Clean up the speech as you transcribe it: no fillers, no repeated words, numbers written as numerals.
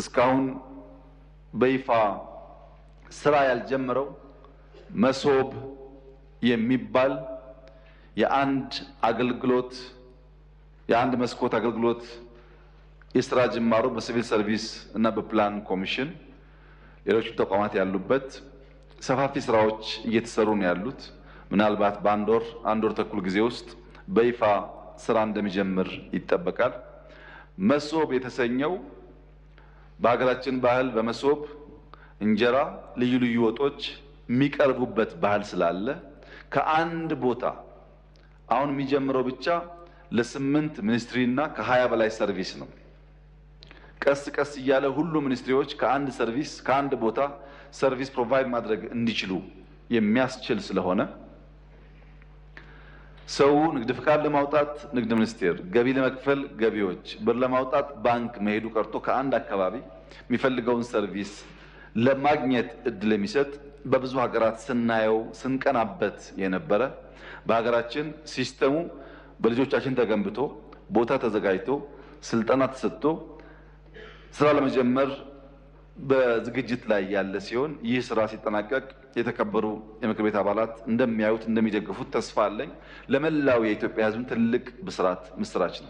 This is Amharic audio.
እስካሁን በይፋ ስራ ያልጀመረው መሶብ የሚባል የአንድ መስኮት አገልግሎት የስራ ጅማሮ በሲቪል ሰርቪስ እና በፕላን ኮሚሽን ሌሎች ተቋማት ያሉበት ሰፋፊ ስራዎች እየተሰሩ ነው ያሉት። ምናልባት አንድ ወር ተኩል ጊዜ ውስጥ በይፋ ስራ እንደሚጀምር ይጠበቃል። መሶብ የተሰኘው በሀገራችን ባህል በመሶብ እንጀራ፣ ልዩ ልዩ ወጦች የሚቀርቡበት ባህል ስላለ ከአንድ ቦታ አሁን የሚጀምረው ብቻ ለ8 ሚኒስትሪ እና ከ20 በላይ ሰርቪስ ነው። ቀስ ቀስ እያለ ሁሉ ሚኒስትሪዎች ከአንድ ቦታ ሰርቪስ ፕሮቫይድ ማድረግ እንዲችሉ የሚያስችል ስለሆነ ሰው ንግድ ፍቃድ ለማውጣት ንግድ ሚኒስቴር፣ ገቢ ለመክፈል ገቢዎች፣ ብር ለማውጣት ባንክ መሄዱ ቀርቶ ከአንድ አካባቢ የሚፈልገውን ሰርቪስ ለማግኘት እድል የሚሰጥ በብዙ ሀገራት ስናየው ስንቀናበት የነበረ በሀገራችን ሲስተሙ በልጆቻችን ተገንብቶ ቦታ ተዘጋጅቶ ስልጠና ተሰጥቶ ስራ ለመጀመር በዝግጅት ላይ ያለ ሲሆን ይህ ስራ ሲጠናቀቅ የተከበሩ የምክር ቤት አባላት እንደሚያዩት እንደሚደግፉት ተስፋ አለኝ። ለመላው የኢትዮጵያ ሕዝብ ትልቅ ምስራች ነው።